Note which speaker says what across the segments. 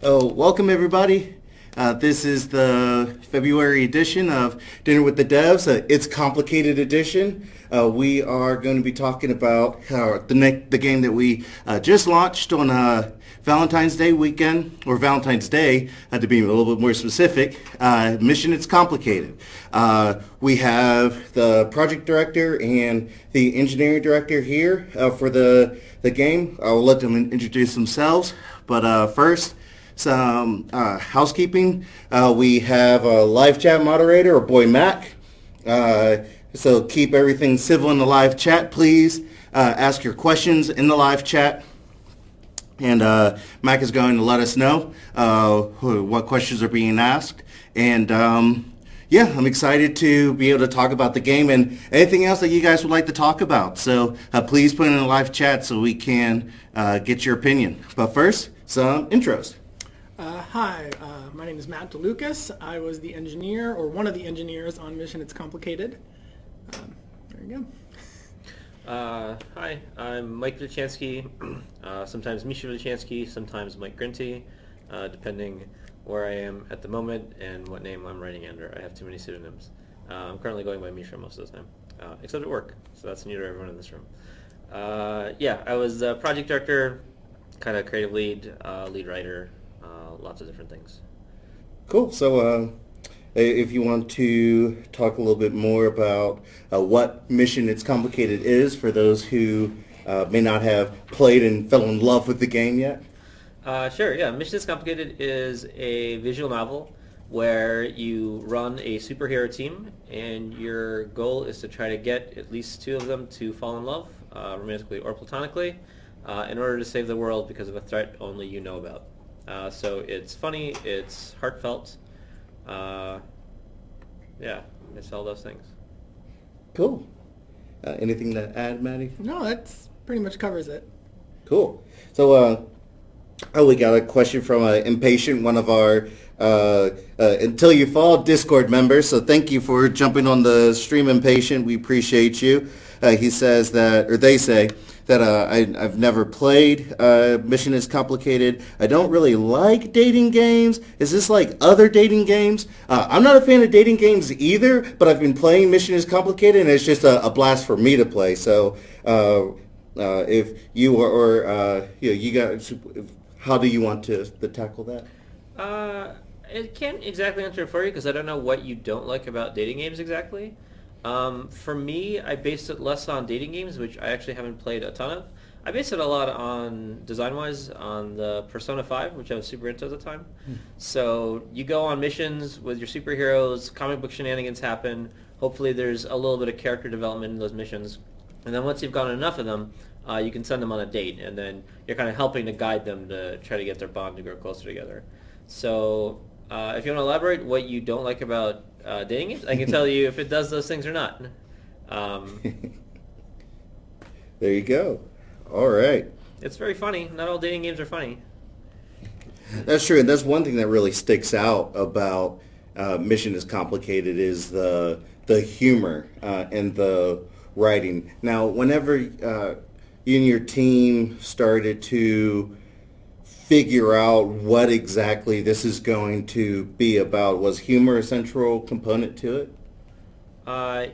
Speaker 1: Oh, welcome everybody. This is the February edition of Dinner with the Devs. It's Complicated edition. We are going to be talking about the game that we just launched on Valentine's Day weekend, or Valentine's Day, to be a little bit more specific. Mission It's Complicated. We have the project director and the engineering director here for the game. I'll let them introduce themselves, but first, some housekeeping. We have a live chat moderator, our boy Mac. So keep everything civil in the live chat, please. Ask your questions in the live chat. And Mac is going to let us know what questions are being asked. And yeah, I'm excited to be able to talk about the game and anything else that you guys would like to talk about. So please put it in the live chat so we can get your opinion. But first, some intros.
Speaker 2: Hi, my name is Matt DeLucas. I was the engineer, or one of the engineers on Mission It's Complicated. There you
Speaker 3: go. Hi, I'm Mike Luchansky, sometimes Misha Luchansky, sometimes Mike Grinty, depending where I am at the moment and what name I'm writing under. I have too many pseudonyms. I'm currently going by Misha most of the time, except at work, so that's new to everyone in this room. Yeah, I was project director, kind of creative lead, lead writer, lots of different things.
Speaker 1: Cool. So if you want to talk a little bit more about what Mission It's Complicated is for those who may not have played and fell in love with the game yet.
Speaker 3: Sure, yeah. Mission It's Complicated is a visual novel where you run a superhero team and your goal is to try to get at least two of them to fall in love, romantically or platonically, in order to save the world because of a threat only you know about. So it's funny, it's heartfelt, yeah, it's all those things.
Speaker 1: Cool. Anything to add, Maddie?
Speaker 2: No, that pretty much covers it.
Speaker 1: Cool. So, we got a question from Impatient, one of our Until You Fall Discord members. So thank you for jumping on the stream, Impatient. We appreciate you. He says that, or they say, that I've never played Mission Is Complicated. I don't really like dating games. Is this like other dating games? I'm not a fan of dating games either, but I've been playing Mission Is Complicated, and it's just a blast for me to play. So if you or you guys, how do you want to tackle that?
Speaker 3: I can't exactly answer it for you because I don't know what you don't like about dating games exactly. For me, I based it less on dating games, which I actually haven't played a ton of. I based it a lot on, design-wise, on the Persona 5, which I was super into at the time. So you go on missions with your superheroes, comic book shenanigans happen, hopefully there's a little bit of character development in those missions, and then once you've gotten enough of them, you can send them on a date, and then you're kind of helping to guide them to try to get their bond to grow closer together. So if you want to elaborate what you don't like about dating games, I can tell you if it does those things or not.
Speaker 1: There you go. All right.
Speaker 3: It's very funny. Not all dating games are funny.
Speaker 1: That's true, and that's one thing that really sticks out about Mission Is Complicated is the humor and the writing. Now, whenever you and your team started to figure out what exactly this is going to be about, was humor a central component to it?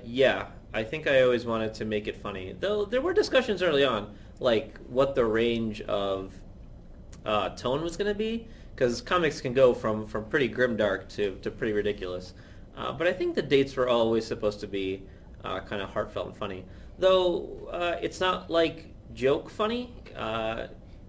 Speaker 3: Yeah. I think I always wanted to make it funny. Though there were discussions early on, like what the range of tone was going to be, because comics can go from pretty grimdark to pretty ridiculous. But I think the dates were always supposed to be kind of heartfelt and funny. Though it's not like joke funny.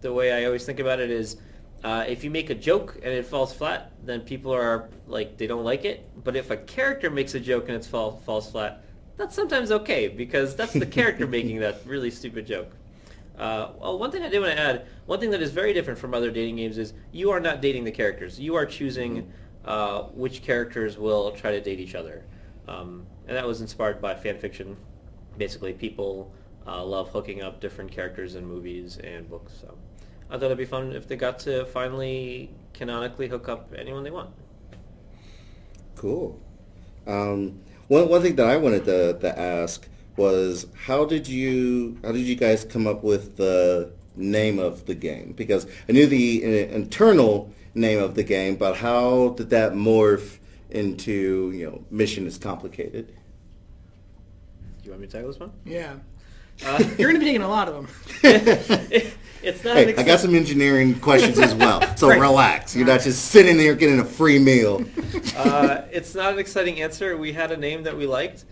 Speaker 3: The way I always think about it is if you make a joke and it falls flat, then people are like, they don't like it. But if a character makes a joke and it falls flat, that's sometimes okay because that's the character making that really stupid joke. Well, one thing I did want to add, one thing that is very different from other dating games is you are not dating the characters. You are choosing which characters will try to date each other. And that was inspired by fanfiction. Basically, people love hooking up different characters in movies and books. So I thought it'd be fun if they got to finally canonically hook up anyone they want.
Speaker 1: Cool. One thing that I wanted to ask was how did you guys come up with the name of the game? Because I knew the internal name of the game, but how did that morph into, Mission is Complicated?
Speaker 3: Do you want me to tackle this one?
Speaker 2: Yeah. You're going to be taking a lot of them.
Speaker 3: It's not.
Speaker 1: Hey, I got some engineering questions as well, so
Speaker 2: Right.
Speaker 1: relax. You're not just sitting there getting a free meal.
Speaker 3: It's not an exciting answer. We had a name that we liked.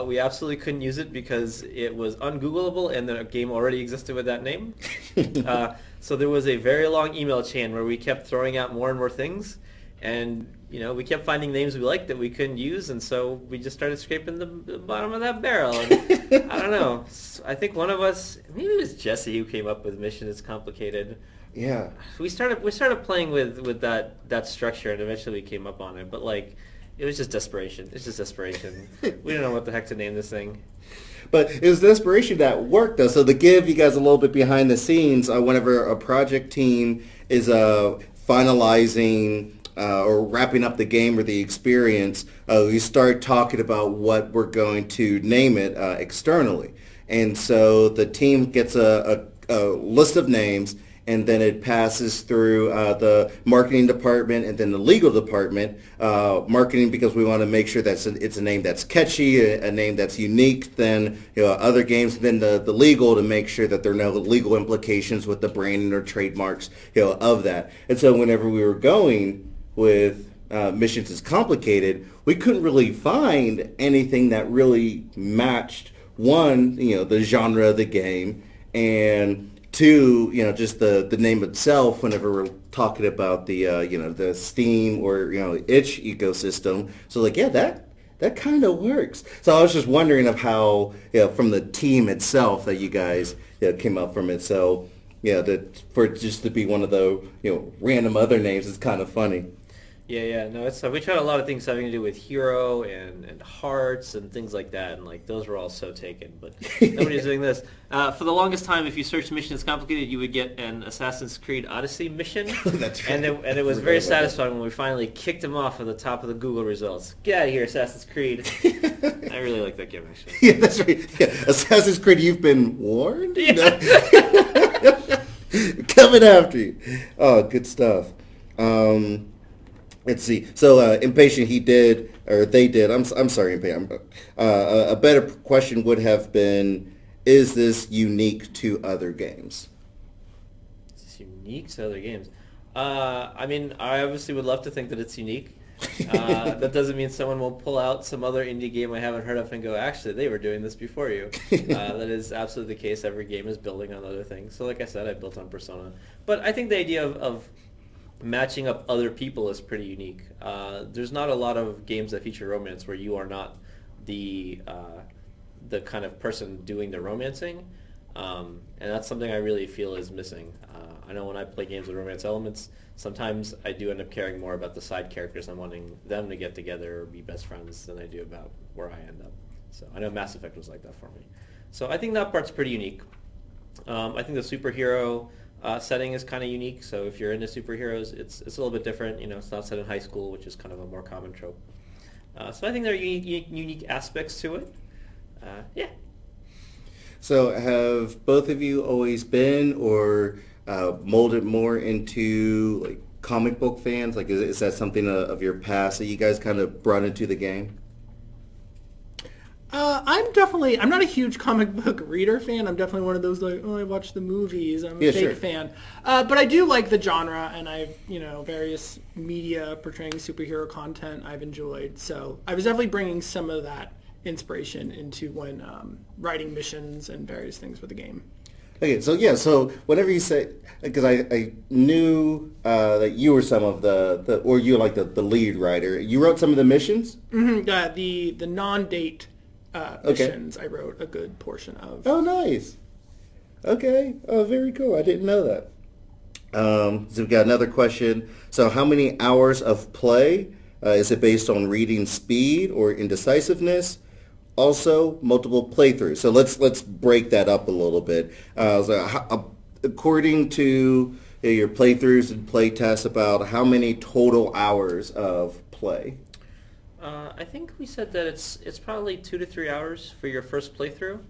Speaker 3: We absolutely couldn't use it because it was ungoogleable and the game already existed with that name. So there was a very long email chain where we kept throwing out more and more things. And, we kept finding names we liked that we couldn't use. And so we just started scraping the bottom of that barrel. And I don't know. I think one of us, maybe it was Jesse who came up with Mission is Complicated.
Speaker 1: Yeah.
Speaker 3: We started playing with that structure and eventually we came up on it. But, it was just desperation. It's just desperation. We don't know what the heck to name this thing.
Speaker 1: But it was desperation that worked, though. So to give you guys a little bit behind the scenes, whenever a project team is finalizing or wrapping up the game or the experience, we start talking about what we're going to name it externally. And so the team gets a list of names, and then it passes through the marketing department and then the legal department. Marketing, because we want to make sure that it's a name that's catchy, a name that's unique than other games. Then the legal, to make sure that there are no legal implications with the branding or trademarks of that. And so whenever we were going with Missions is Complicated, we couldn't really find anything that really matched, one, the genre of the game, and two, just the name itself. Whenever we're talking about the the Steam or itch ecosystem, so that kind of works. So I was just wondering of how from the team itself that you guys came up from it. So for just to be one of the random other names is kind of funny.
Speaker 3: Yeah, no, it's we tried a lot of things having to do with hero and hearts and things like that, and those were all so taken, but nobody's doing this. For the longest time, if you search Mission is Complicated, you would get an Assassin's Creed Odyssey mission.
Speaker 1: That's right.
Speaker 3: And it was very satisfying when we finally kicked him off at the top of the Google results. Get out of here, Assassin's Creed. I really like that game, actually.
Speaker 1: Yeah, that's right. Yeah. Assassin's Creed, you've been warned?
Speaker 3: Yeah.
Speaker 1: Coming after you. Oh, good stuff. Let's see. So, Impatient, they did. I'm sorry, Impatient. A better question would have been, is this unique to other games?
Speaker 3: Is this unique to other games? I obviously would love to think that it's unique. That doesn't mean someone will pull out some other indie game I haven't heard of and go, actually, they were doing this before you. That is absolutely the case. Every game is building on other things. So like I said, I built on Persona. But I think the idea of matching up other people is pretty unique. There's not a lot of games that feature romance where you are not the kind of person doing the romancing. And that's something I really feel is missing. I know when I play games with romance elements, sometimes I do end up caring more about the side characters. I'm wanting them to get together or be best friends than I do about where I end up. So I know Mass Effect was like that for me. So I think that part's pretty unique. I think the superhero setting is kind of unique. So if you're into superheroes, it's a little bit different. It's not set in high school, which is kind of a more common trope. So I think there are unique aspects to it. Yeah. So
Speaker 1: have both of you always been or molded more into comic book fans? Is that something of your past that you guys kind of brought into the game?
Speaker 2: I'm not a huge comic book reader fan. I'm definitely one of those I watch the movies. I'm a big fan. But I do like the genre, and I've, various media portraying superhero content I've enjoyed. So I was definitely bringing some of that inspiration into when writing missions and various things for the game.
Speaker 1: Okay, so whenever you say, because I knew that you were some of or you were the lead writer. You wrote some of the missions?
Speaker 2: Mm-hmm. The non-date missions I wrote a good portion of.
Speaker 1: Oh, nice. Okay. Oh, very cool. I didn't know that. So we've got another question. So how many hours of play? Is it based on reading speed or indecisiveness? Also, multiple playthroughs. So let's break that up a little bit. According to your playthroughs and play tests, about how many total hours of play?
Speaker 3: I think we said that it's probably 2 to 3 hours for your first playthrough.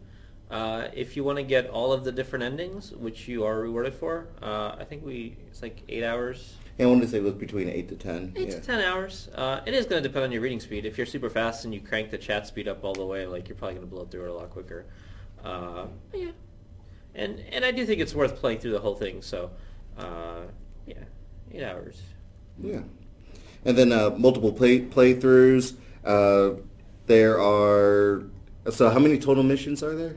Speaker 3: If you want to get all of the different endings, which you are rewarded for, I think it's 8 hours.
Speaker 1: Yeah, I wanted to say it was between 8 to 10.
Speaker 3: 8 to 10 hours. It is going to depend on your reading speed. If you're super fast and you crank the chat speed up all the way, like you're probably going to blow through it a lot quicker. Yeah. And I do think it's worth playing through the whole thing. So, yeah, 8 hours.
Speaker 1: Yeah. And then multiple playthroughs. There are... So how many total missions are there?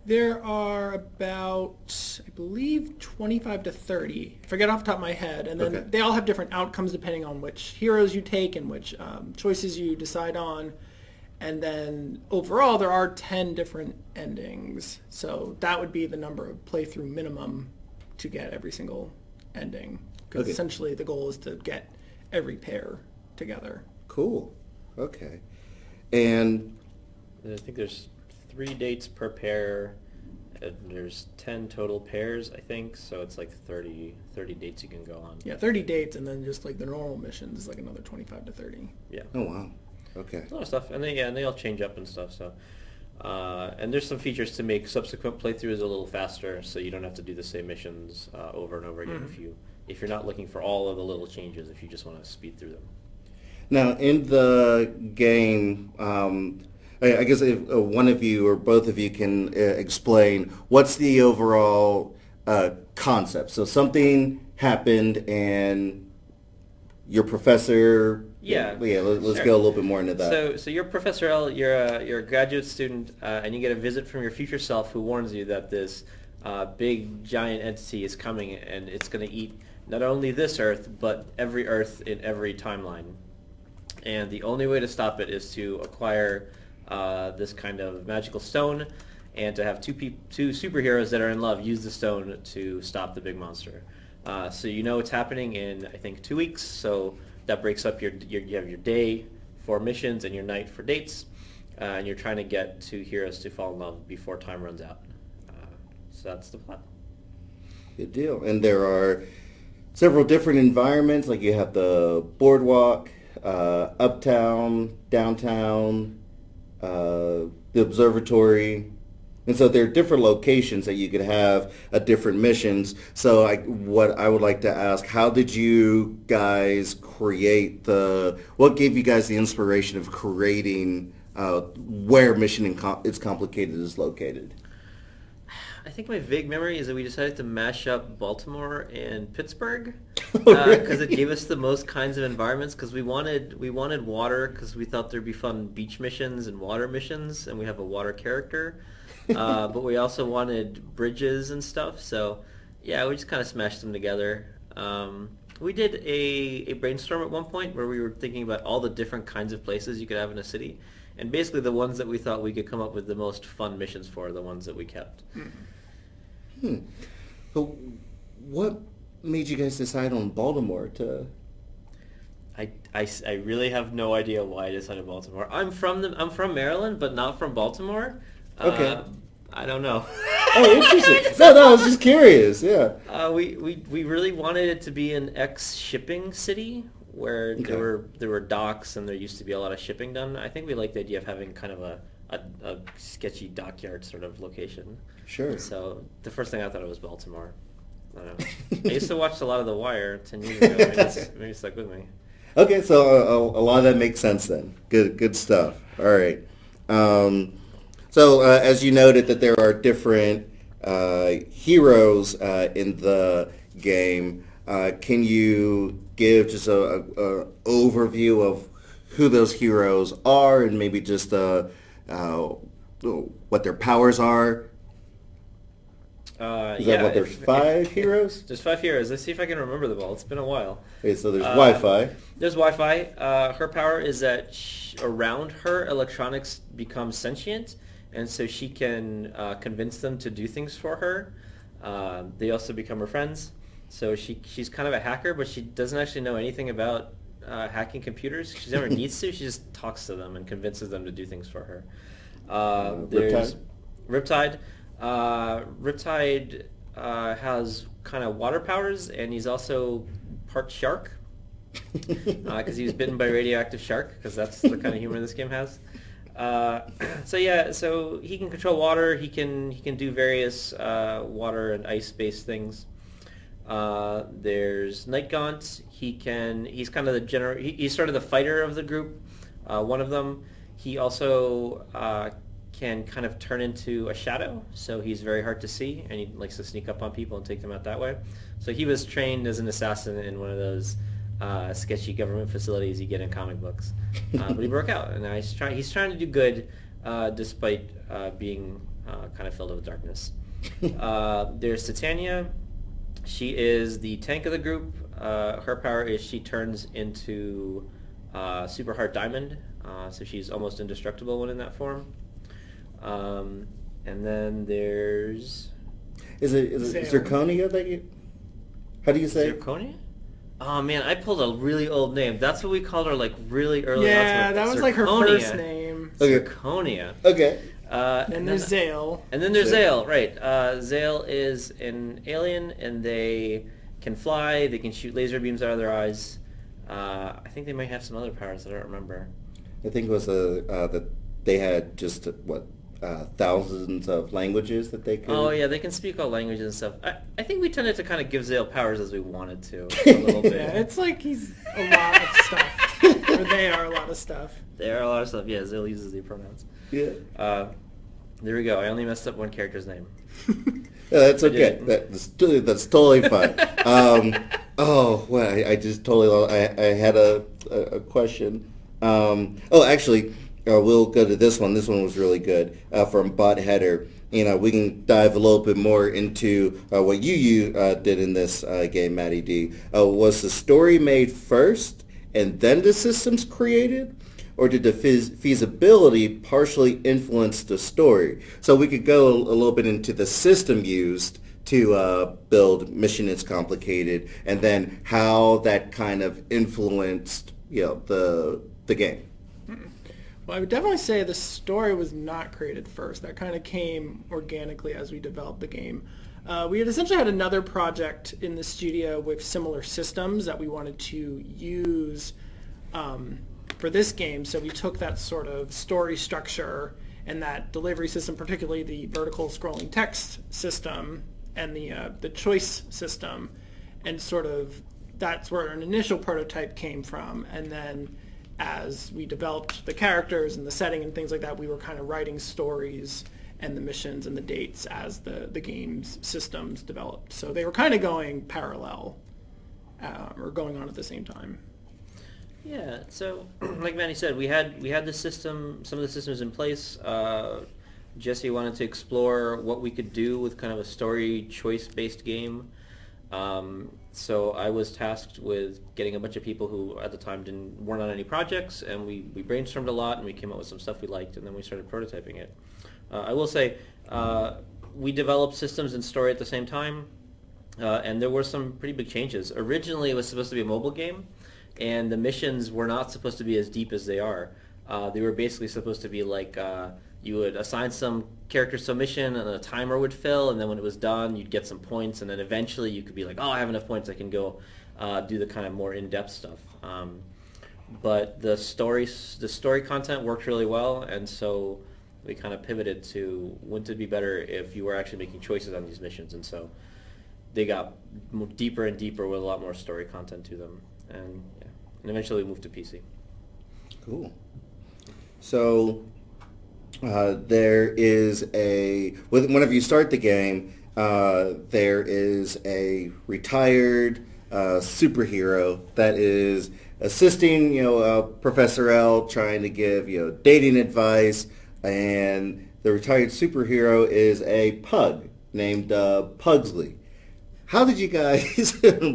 Speaker 2: There are about, I believe, 25 to 30. I forget off the top of my head. And then they all have different outcomes depending on which heroes you take and which choices you decide on. And then overall, there are 10 different endings. So that would be the number of playthrough minimum to get every single ending. Because essentially the goal is to get every pair together.
Speaker 1: Cool. Okay. And
Speaker 3: I think there's 3 dates per pair, and there's 10 total pairs, I think, so it's like 30 dates you can go on.
Speaker 2: Yeah, 30 dates, and then just like the normal missions is like another 25 to 30.
Speaker 3: Yeah.
Speaker 1: Oh, wow. Okay.
Speaker 3: A lot of stuff, and they all change up and stuff, so. And there's some features to make subsequent playthroughs a little faster, so you don't have to do the same missions over and over again if you're not looking for all of the little changes, if you just want to speed through them.
Speaker 1: Now, in the game... I guess if one of you or both of you can explain what's the overall concept. So something happened and your professor... let's go a little bit more into that.
Speaker 3: So you're Professor L, you're a graduate student, and you get a visit from your future self who warns you that this big giant entity is coming and it's going to eat not only this Earth, but every Earth in every timeline. And the only way to stop it is to acquire... this kind of magical stone, and to have two superheroes that are in love use the stone to stop the big monster. So you know it's happening in, I think, 2 weeks, so that breaks up you have your day for missions and your night for dates, and you're trying to get 2 heroes to fall in love before time runs out. So that's the plot.
Speaker 1: Good deal. And there are several different environments, like you have the boardwalk, uptown, downtown, the observatory, and so there are different locations that you could have different missions. So what I would like to ask, how did you guys create what gave you guys the inspiration of creating where Mission It's Complicated is located?
Speaker 3: I think my vague memory is that we decided to mash up Baltimore and Pittsburgh because it gave us the most kinds of environments. Because we wanted water, because we thought there'd be fun beach missions and water missions, and we have a water character. But we also wanted bridges and stuff. So yeah, we just kind of smashed them together. We did a brainstorm at one point where we were thinking about all the different kinds of places you could have in a city. And basically the ones that we thought we could come up with the most fun missions for are the ones that we kept.
Speaker 1: So what made you guys decide on Baltimore to...
Speaker 3: I really have no idea why I decided Baltimore. I'm from Maryland, but not from Baltimore.
Speaker 1: Okay.
Speaker 3: I don't know.
Speaker 1: Oh, interesting. No, I was just curious. Yeah.
Speaker 3: We really wanted it to be an ex-shipping city where there were docks and there used to be a lot of shipping done. I think we liked the idea of having kind of a sketchy dockyard sort of location.
Speaker 1: Sure.
Speaker 3: So the first thing I thought of was Baltimore. I don't know. I used to watch a lot of The Wire 10 years ago. Maybe it stuck with me.
Speaker 1: Okay, so a lot of that makes sense then. Good stuff. All right. So as you noted that there are different heroes in the game, can you give just a overview of who those heroes are and maybe just what their powers are? Is that what, there's 5 heroes?
Speaker 3: There's 5 heroes. Let's see if I can remember them all. It's been a while.
Speaker 1: Okay, so there's Wi-Fi.
Speaker 3: There's Wi-Fi. Her power is that around her, electronics become sentient, and so she can convince them to do things for her. They also become her friends. So she's kind of a hacker, but she doesn't actually know anything about hacking computers. She never needs to. She just talks to them and convinces them to do things for her. There's Riptide. Riptide has kind of water powers, and he's also part shark because he was bitten by a radioactive shark, because that's the kind of humor this game has. So he can control water. He can do various water and ice-based things. There's Nightgaunt. He's kind of the he's sort of the fighter of the group. One of them. He also can kind of turn into a shadow, so he's very hard to see, and he likes to sneak up on people and take them out that way. So he was trained as an assassin in one of those sketchy government facilities you get in comic books. But he broke out, and now he's trying to do good despite being kind of filled with darkness. There's Titania. She is the tank of the group. Her power is she turns into super hard diamond, so she's almost indestructible when in that form. And then there's...
Speaker 1: Is it Zirconia that you... How do you say?
Speaker 3: Zirconia? Oh man, I pulled a really old name. That's what we called her, like, really early on.
Speaker 2: Yeah, that was like her first name.
Speaker 1: Okay.
Speaker 3: Zirconia.
Speaker 1: Okay.
Speaker 2: And there's Zale.
Speaker 3: And then there's Zale, right. Zale is an alien, and they can fly, they can shoot laser beams out of their eyes. I think they might have some other powers that I don't remember.
Speaker 1: I think it was that they had just, thousands of languages that they could...
Speaker 3: Oh, yeah, they can speak all languages and stuff. I think we tended to kind of give Zale powers as we wanted to, a little bit.
Speaker 2: Yeah, it's like he's a lot of stuff. Or they are a lot of stuff.
Speaker 3: They are a lot of stuff, yeah. Zale uses the pronouns.
Speaker 1: Yeah.
Speaker 3: There we go. I only messed up one character's name.
Speaker 1: Yeah, that's okay. That's totally fine. I just totally... I had a question. Actually... we'll go to this one. This one was really good from Bot Header. We can dive a little bit more into what you did in this game, Matty D. Was the story made first and then the systems created? Or did the feasibility partially influence the story? So we could go a little bit into the system used to build Mission Is Complicated, and then how that kind of influenced the game.
Speaker 2: Well, I would definitely say the story was not created first. That kind of came organically as we developed the game. We had essentially had another project in the studio with similar systems that we wanted to use for this game. So we took that sort of story structure and that delivery system, particularly the vertical scrolling text system and the choice system, and sort of that's where an initial prototype came from. And then as we developed the characters and the setting and things like that, we were kind of writing stories and the missions and the dates as the game's systems developed. So they were kind of going parallel or going on at the same time.
Speaker 3: Yeah, so like Manny said, we had the system, some of the systems in place. Jesse wanted to explore what we could do with kind of a story choice-based game. So I was tasked with getting a bunch of people who at the time weren't on any projects, and we brainstormed a lot, and we came up with some stuff we liked, and then we started prototyping it. I will say we developed systems and story at the same time, and there were some pretty big changes. Originally, it was supposed to be a mobile game, and the missions were not supposed to be as deep as they are. They were basically supposed to be like you would assign some characters to a mission, and a timer would fill, and then when it was done, you'd get some points, and then eventually you could be like, oh, I have enough points, I can go do the kind of more in-depth stuff. But the story content worked really well, and so we kind of pivoted to wouldn't it be better if you were actually making choices on these missions, and so they got deeper and deeper with a lot more story content to them, and eventually we moved to PC.
Speaker 1: Cool. So there is whenever you start the game, there is a retired superhero that is assisting, Professor L trying to give, dating advice, and the retired superhero is a pug named Pugsley. How did you guys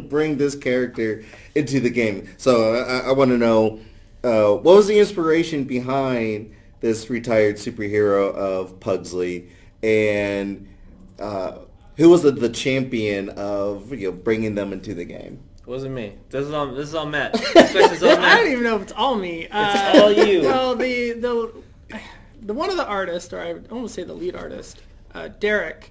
Speaker 1: bring this character into the game? So I want to know, what was the inspiration behind this retired superhero of Pugsley, and who was the champion of bringing them into the game?
Speaker 3: It wasn't me. This is all Matt. This is all Matt.
Speaker 2: I don't even know if it's all me.
Speaker 3: It's all you.
Speaker 2: Well, the one of the artists, or I almost say the lead artist, Derek,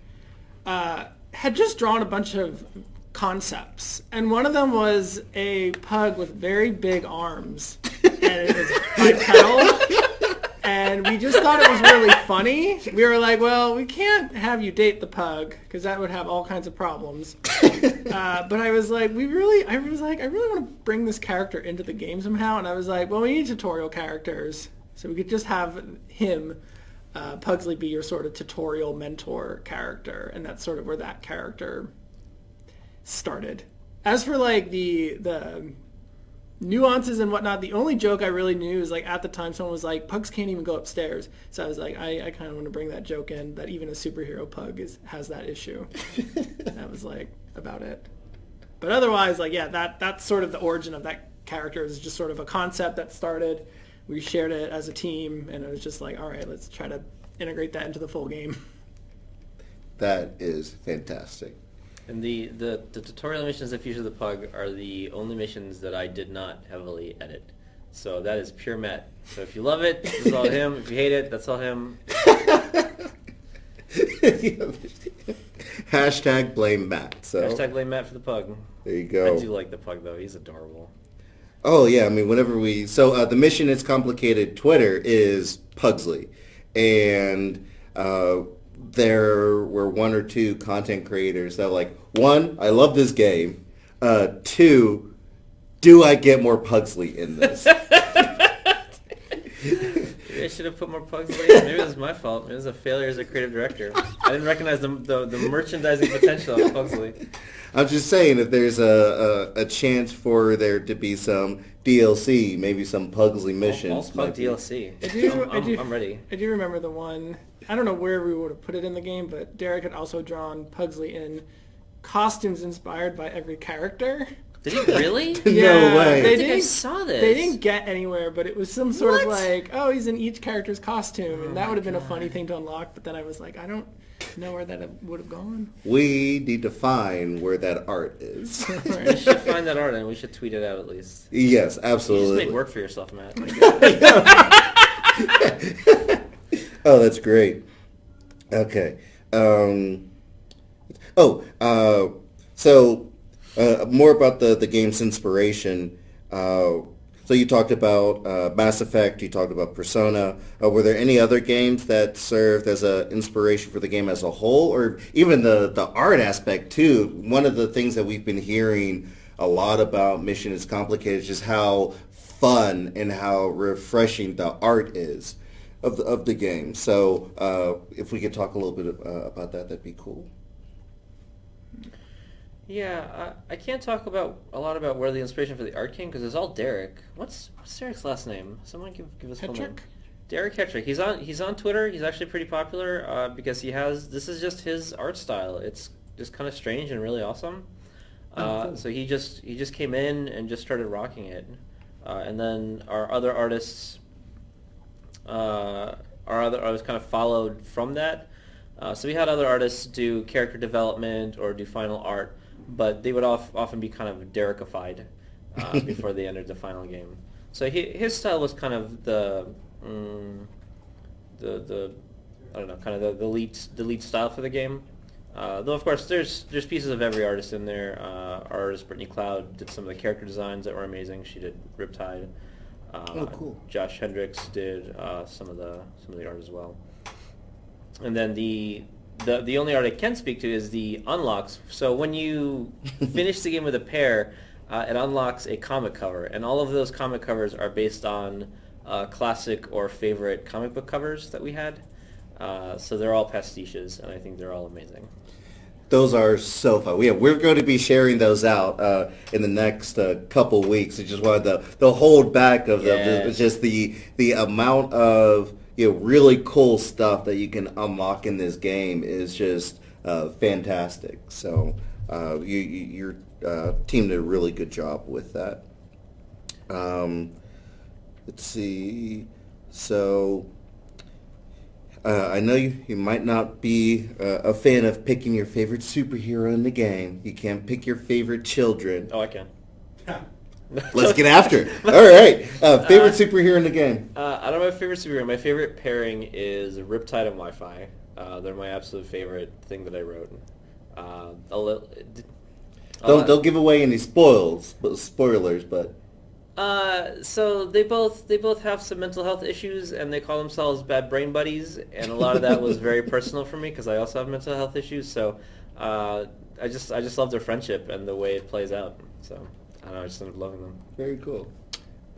Speaker 2: had just drawn a bunch of concepts, and one of them was a pug with very big arms, and it was bipedal. And we just thought it was really funny. We were like, well, we can't have you date the pug because that would have all kinds of problems. But I was like, I really want to bring this character into the game somehow. And I was like, well, we need tutorial characters. So we could just have him, Pugsley, be your sort of tutorial mentor character. And that's sort of where that character started. As for like the nuances and whatnot, the only joke I really knew is like at the time someone was like, pugs can't even go upstairs. So I was like, I kind of want to bring that joke in, that even a superhero pug has that issue. That was like about it. But otherwise, like, yeah, that's sort of the origin of that character. Is just sort of a concept that started. We shared it as a team, and it was just like, all right, let's try to integrate that into the full game.
Speaker 1: That is fantastic.
Speaker 3: And the tutorial missions that feature the pug are the only missions that I did not heavily edit. So that is pure Matt. So if you love it, this is all him. If you hate it, that's all him.
Speaker 1: Hashtag blame Matt. So.
Speaker 3: Hashtag blame Matt for the pug.
Speaker 1: There you go.
Speaker 3: I do like the pug, though. He's adorable.
Speaker 1: Oh, yeah. I mean, whenever we... So the mission is complicated. Twitter is Pugsley. And... there were one or two content creators that were like, one, I love this game. Two, do I get more Pugsley in this?
Speaker 3: Maybe I should have put more Pugsley in. Maybe it was my fault. Maybe it was a failure as a creative director. I didn't recognize the merchandising potential of Pugsley. I'm
Speaker 1: just saying, if there's a chance for there to be some DLC, maybe some Pugsley missions.
Speaker 3: I'll plug DLC. I'm ready.
Speaker 2: I do remember the one. I don't know where we would have put it in the game, but Derek had also drawn Pugsley in costumes inspired by every character.
Speaker 3: Did he really?
Speaker 1: No way.
Speaker 3: I think I saw this.
Speaker 2: They didn't get anywhere, but it was some sort of like, oh, he's in each character's costume, and that would have been a funny thing to unlock, but then I was like, I don't know where that would have gone.
Speaker 1: We need to find where that art is.
Speaker 3: Right. We should find that art, and we should tweet it out at least.
Speaker 1: Yes, absolutely.
Speaker 3: You just make work for yourself, Matt.
Speaker 1: Oh, that's great. Okay. More about the game's inspiration. So you talked about Mass Effect, you talked about Persona. Were there any other games that served as an inspiration for the game as a whole, or even the art aspect too? One of the things that we've been hearing a lot about Mission is Complicated is just how fun and how refreshing the art is of the game. So if we could talk a little bit about that, that'd be cool.
Speaker 3: Yeah, I can't talk a lot about where the inspiration for the art came because it's all Derek. What's Derek's last name? Someone give us full name. Derek Hetrick. He's on Twitter. He's actually pretty popular because this is just his art style. It's just kind of strange and really awesome. Cool. So he just came in and just started rocking it, and then our other artists kind of followed from that. So we had other artists do character development or do final art, but they would often be kind of Derecified before they entered the final game. So his style was kind of the I don't know, kind of the lead style for the game. Though of course there's pieces of every artist in there. Our artist Brittany Cloud did some of the character designs that were amazing. She did Riptide.
Speaker 1: Cool.
Speaker 3: Josh Hendricks did some of the art as well. And then the only art I can speak to is the unlocks. So when you finish the game with a pair, it unlocks a comic cover, and all of those comic covers are based on classic or favorite comic book covers that we had. So they're all pastiches, and I think they're all amazing.
Speaker 1: Those are so fun. We're going to be sharing those out in the next couple weeks. It's just one of the hold back of them. It's just the amount of really cool stuff that you can unlock in this game is just fantastic. So your team did a really good job with that. Let's see. So I know you might not be a fan of picking your favorite superhero in the game. You can't pick your favorite children.
Speaker 3: Oh, I can.
Speaker 1: Let's get after it. All right. Favorite superhero in the game?
Speaker 3: I don't have a favorite superhero. My favorite pairing is Riptide and Wi-Fi. They're my absolute favorite thing that I wrote.
Speaker 1: Don't give away any spoilers, but...
Speaker 3: So they both have some mental health issues, and they call themselves bad brain buddies. And a lot of that was very personal for me because I also have mental health issues. So I just love their friendship and the way it plays out. So I don't know, I just ended up loving them.
Speaker 1: Very cool.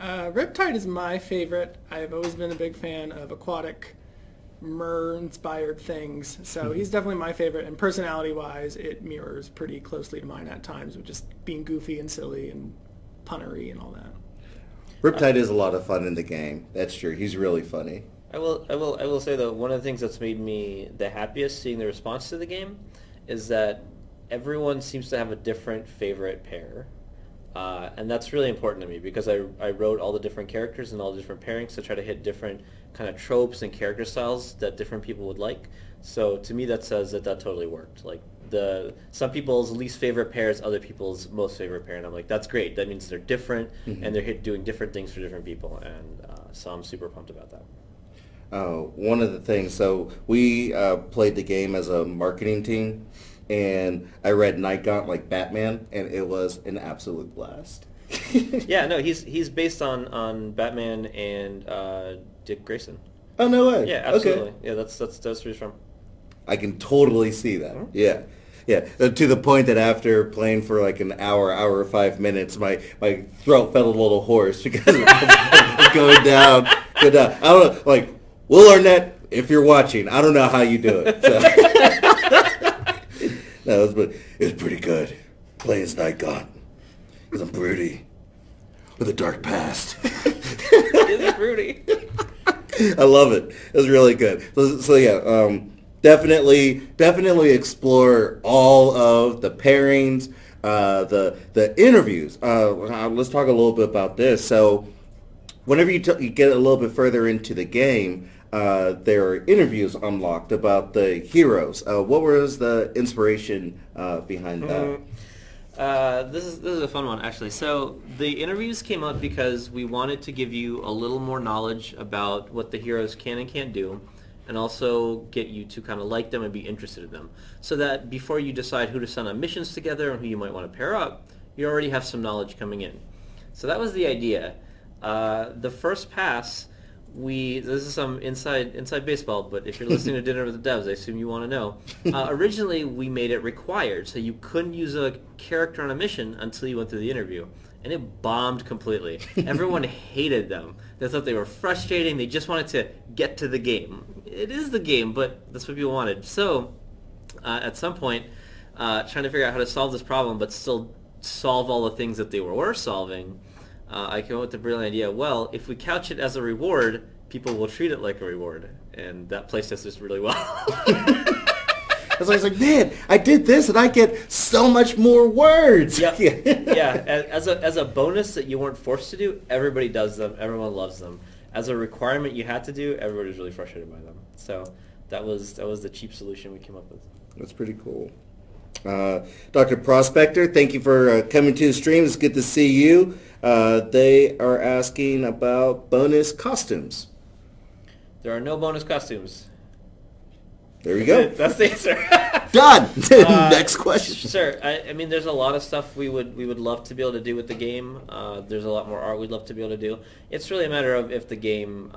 Speaker 2: Riptide is my favorite. I've always been a big fan of aquatic mer-inspired things, so he's definitely my favorite, and personality-wise, it mirrors pretty closely to mine at times, with just being goofy and silly and punnery and all that.
Speaker 1: Riptide is a lot of fun in the game. That's true. He's really funny.
Speaker 3: I will say though, one of the things that's made me the happiest seeing the response to the game is that everyone seems to have a different favorite pair. And that's really important to me because I wrote all the different characters and all the different pairings to try to hit different kind of tropes and character styles that different people would like. So to me that says that totally worked. Like some people's least favorite pair is other people's most favorite pair, and I'm like, that's great. That means they're different and they're doing different things for different people, and so I'm super pumped about that.
Speaker 1: One of the things, so we played the game as a marketing team, and I read Night Gaunt like Batman, and it was an absolute blast.
Speaker 3: Yeah, no, he's based on Batman and Dick Grayson.
Speaker 1: Oh, no way.
Speaker 3: Yeah, absolutely.
Speaker 1: Okay.
Speaker 3: Yeah, that's where he's from.
Speaker 1: I can totally see that. Mm-hmm. Yeah. Yeah, to the point that after playing for like an hour or 5 minutes, my throat felt a little hoarse because of going down. I don't know, like, Will Arnett, if you're watching, I don't know how you do it. So. No, it was pretty good. Playing as Night Gaunt. Because I'm broody. With a dark past.
Speaker 3: Is it broody?
Speaker 1: I love it. It was really good. So yeah, definitely explore all of the pairings, the interviews. Let's talk a little bit about this. So whenever you get a little bit further into the game, there are interviews unlocked about the heroes. What was the inspiration behind that?
Speaker 3: This is a fun one, actually. So the interviews came up because we wanted to give you a little more knowledge about what the heroes can and can't do, and also get you to kind of like them and be interested in them, so that before you decide who to send on missions together and who you might want to pair up, you already have some knowledge coming in. So that was the idea. The first pass, this is some inside baseball, but if you're listening to Dinner with the Devs, I assume you want to know. Originally, we made it required, so you couldn't use a character on a mission until you went through the interview. And it bombed completely. Everyone hated them. They thought they were frustrating. They just wanted to get to the game. It is the game, but that's what people wanted. So, at some point, trying to figure out how to solve this problem, but still solve all the things that they were solving, I came up with the brilliant idea, well, if we couch it as a reward, people will treat it like a reward. And that plays test this really well.
Speaker 1: I was like, man, I did this and I get so much more words.
Speaker 3: Yep. Yeah. As a bonus that you weren't forced to do, everybody does them. Everyone loves them. As a requirement you had to do, everybody's really frustrated by them. So that was the cheap solution we came up with.
Speaker 1: That's pretty cool. Dr. Prospector, thank you for coming to the stream. It's good to see you. They are asking about bonus costumes.
Speaker 3: There are no bonus costumes.
Speaker 1: There we go.
Speaker 3: That's the answer.
Speaker 1: Done. Next question.
Speaker 3: Sure. I mean, there's a lot of stuff we would love to be able to do with the game. There's a lot more art we'd love to be able to do. It's really a matter of if the game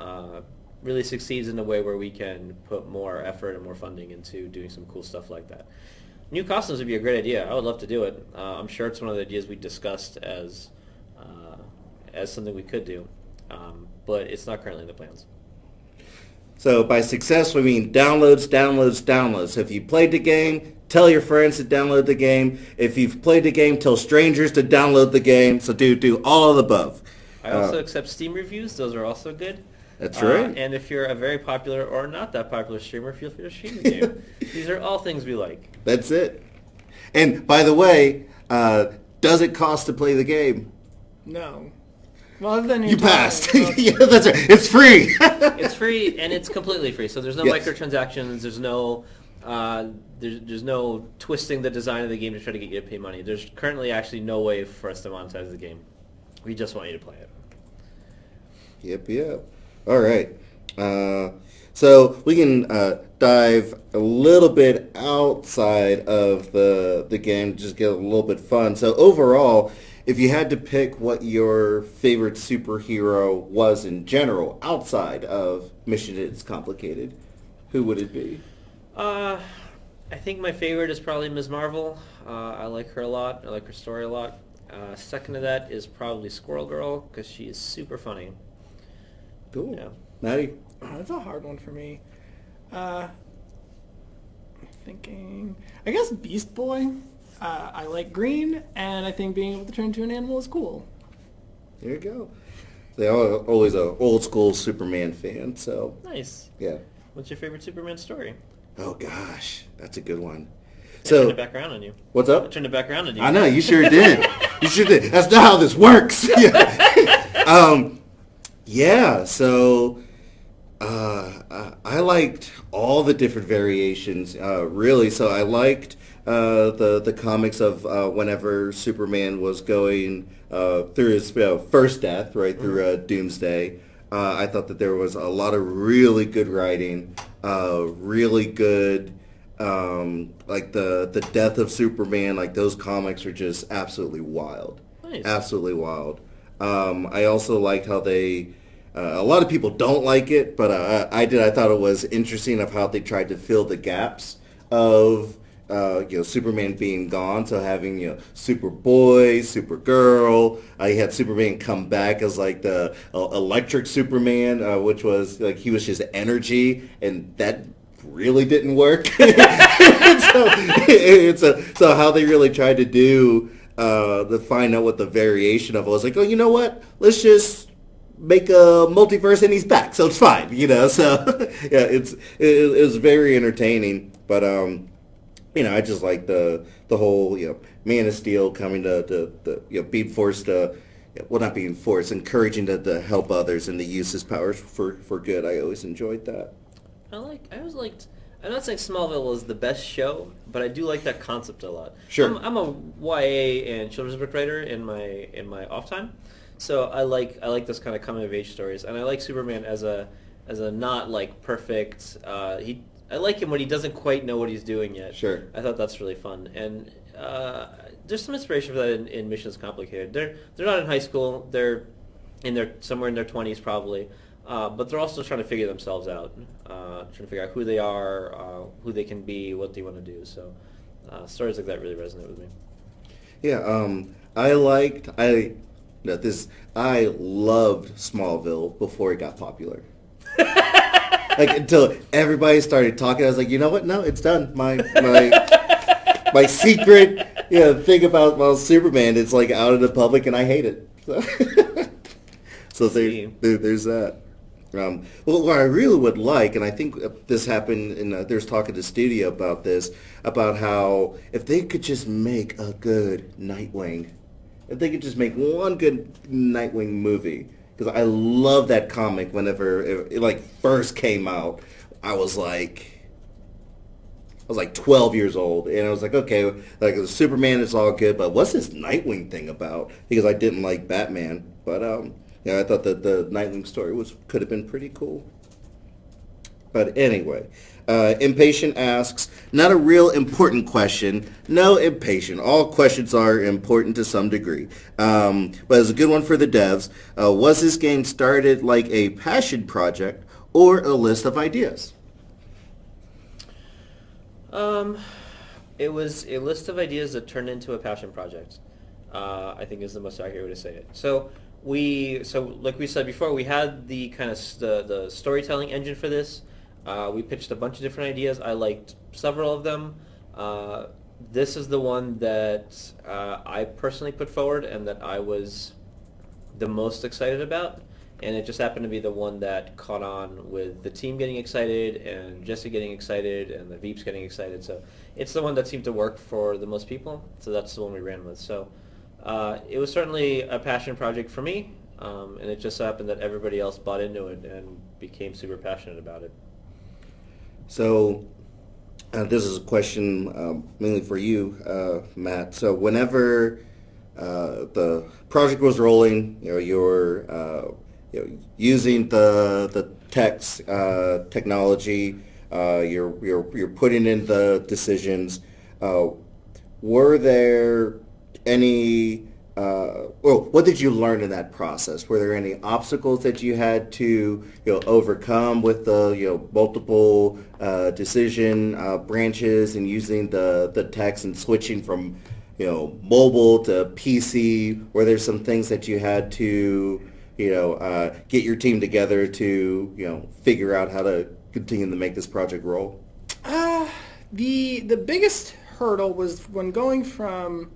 Speaker 3: really succeeds in a way where we can put more effort and more funding into doing some cool stuff like that. New costumes would be a great idea. I would love to do it. I'm sure it's one of the ideas we discussed as something we could do, but it's not currently in the plans.
Speaker 1: So by success, we mean downloads. So if you played the game, tell your friends to download the game. If you've played the game, tell strangers to download the game. So do all of the above.
Speaker 3: I also accept Steam reviews. Those are also good.
Speaker 1: That's right.
Speaker 3: And if you're a very popular or not that popular streamer, feel free to stream the game. These are all things we like.
Speaker 1: That's it. And by the way, does it cost to play the game?
Speaker 2: No. Well, other than
Speaker 1: you passed. Yeah, that's right. It's free.
Speaker 3: It's free, and it's completely free. So there's no microtransactions. There's no there's no twisting the design of the game to try to get you to pay money. There's currently actually no way for us to monetize the game. We just want you to play it.
Speaker 1: Yep. All right. So we can dive a little bit outside of the game, just get a little bit fun. So overall, if you had to pick what your favorite superhero was in general, outside of Mission It's Complicated, who would it be?
Speaker 3: I think my favorite is probably Ms. Marvel. I like her a lot. I like her story a lot. Second to that is probably Squirrel Girl, because she is super funny.
Speaker 1: Cool.
Speaker 3: Yeah.
Speaker 1: Maddie?
Speaker 2: Oh, that's a hard one for me. I'm thinking, I guess Beast Boy. I like green, and I think being able to turn into an animal is cool.
Speaker 1: There you go. They're always a old school Superman fan, so.
Speaker 3: Nice.
Speaker 1: Yeah.
Speaker 3: What's your favorite Superman story?
Speaker 1: Oh gosh, that's a good one.
Speaker 3: I turned it back around on you.
Speaker 1: What's
Speaker 3: I
Speaker 1: up?
Speaker 3: turned it back around on you.
Speaker 1: I know, you sure did. You sure did. That's not how this works. Yeah, so I liked all the different variations, really. So I liked the comics of whenever Superman was going through his first death, right, through Doomsday. I thought that there was a lot of really good writing, really good, like the death of Superman, like those comics are just absolutely wild.
Speaker 3: Nice.
Speaker 1: Absolutely wild. I also liked how they, a lot of people don't like it, but I did. I thought it was interesting of how they tried to fill the gaps of Superman being gone. So having Superboy, Supergirl. You had Superman come back as like the electric Superman, which was like he was just energy, and that really didn't work. So how they really tried to do to find out what the variation of it was, like, oh, you know what? Let's just make a multiverse and he's back, so it's fine, So yeah, it was very entertaining, but I just like the whole Man of Steel coming to being forced to, well, not being forced, encouraging to help others and to use his powers for good. I always enjoyed that.
Speaker 3: I always liked. I'm not saying Smallville is the best show, but I do like that concept a lot.
Speaker 1: Sure.
Speaker 3: I'm a YA and children's book writer in my off time, so I like those kind of coming of age stories, and I like Superman as a not like perfect. I like him when he doesn't quite know what he's doing yet.
Speaker 1: Sure.
Speaker 3: I thought that's really fun, and there's some inspiration for that in Missions Complicated. They're not in high school. They're somewhere in their 20s probably. But they're also trying to figure themselves out, trying to figure out who they are, who they can be, what they want to do. So stories like that really resonate with me.
Speaker 1: Yeah, I loved Smallville before it got popular. Like until everybody started talking, I was like, you know what? No, it's done. My secret thing about Superman, it's like out in the public, and I hate it. So there's that. Well, what I really would like, and I think this happened, there's talk in the studio about this, about how if they could just make a good Nightwing, if they could just make one good Nightwing movie, because I love that comic. Whenever it like first came out, I was like 12 years old, and I was like, okay, like Superman is all good, but what's this Nightwing thing about? Because I didn't like Batman, but I thought that the Nightwing story could have been pretty cool. But anyway, Impatient asks, not a real important question. No, Impatient. All questions are important to some degree. But it's a good one for the devs. Was this game started like a passion project or a list of ideas?
Speaker 3: It was a list of ideas that turned into a passion project. I think is the most accurate way to say it. So like we said before, we had the kind of the storytelling engine for this. We pitched a bunch of different ideas. I liked several of them. This is the one that I personally put forward and that I was the most excited about. And it just happened to be the one that caught on with the team getting excited and Jesse getting excited and the Veeps getting excited. So it's the one that seemed to work for the most people. So that's the one we ran with. So it was certainly a passion project for me, and it just so happened that everybody else bought into it and became super passionate about it.
Speaker 1: So this is a question mainly for you, Matt. So whenever the project was rolling, you're using the text technology, you're putting in the decisions. Were there any what did you learn in that process? Were there any obstacles that you had to overcome with the multiple decision branches and using the text and switching from mobile to PC? Were there some things that you had to get your team together to figure out how to continue to make this project roll?
Speaker 2: The biggest hurdle was when going from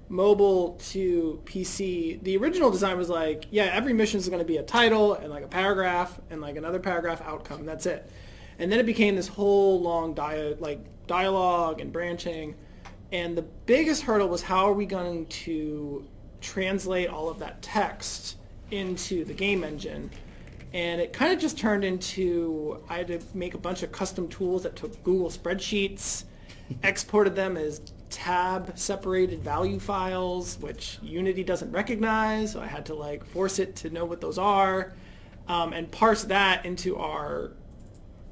Speaker 2: mobile to PC. The original design was like, yeah, every mission is going to be a title and like a paragraph and like another paragraph outcome, and that's it. And then it became this whole long dialogue and branching. And the biggest hurdle was, how are we going to translate all of that text into the game engine? And it kind of just turned into, I had to make a bunch of custom tools that took Google spreadsheets, exported them as tab separated value files, which Unity doesn't recognize. So I had to like force it to know what those are, and parse that into our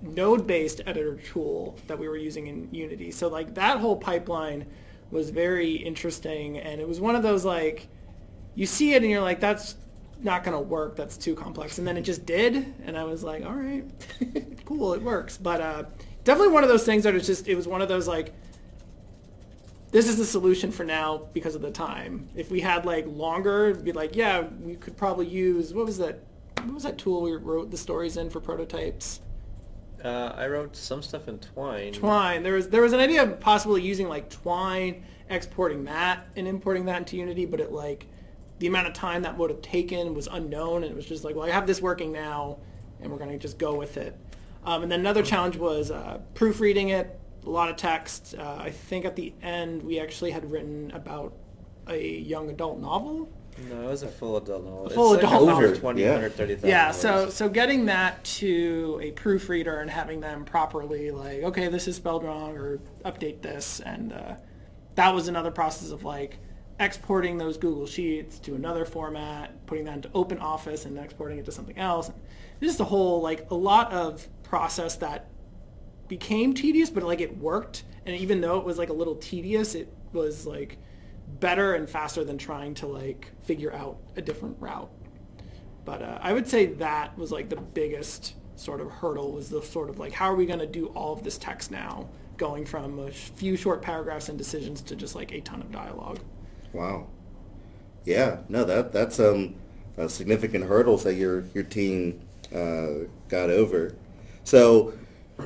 Speaker 2: node-based editor tool that we were using in Unity. So like that whole pipeline was very interesting, and it was one of those like, you see it and you're like, that's not going to work, that's too complex, and then it just did, and I was like, all right, cool, it works. But definitely one of those things that it was one of those like, this is the solution for now because of the time. If we had like longer, it'd be like, yeah, we could probably use, what was that tool we wrote the stories in for prototypes?
Speaker 3: I wrote some stuff in Twine.
Speaker 2: There was an idea of possibly using like Twine, exporting that and importing that into Unity, but it like, the amount of time that would have taken was unknown, and it was just like, well, I have this working now, and we're going to just go with it. And then another challenge was proofreading it, a lot of text. I think at the end we actually had written about a young adult novel.
Speaker 3: No, it was a full adult novel.
Speaker 2: Full adult novel.
Speaker 3: Over 20, 130,000
Speaker 2: Yeah,
Speaker 3: words.
Speaker 2: so getting that to a proofreader and having them properly like, okay, this is spelled wrong, or update this, and that was another process of like exporting those Google Sheets to another format, putting that into OpenOffice and exporting it to something else. Just a whole, like, a lot of process that became tedious, but like it worked. And even though it was like a little tedious, it was like better and faster than trying to like figure out a different route. But I would say that was like the biggest sort of hurdle, was the sort of like, how are we going to do all of this text now, going from a few short paragraphs and decisions to just like a ton of dialogue.
Speaker 1: Wow. Yeah, no, that's significant hurdles that your team got over. So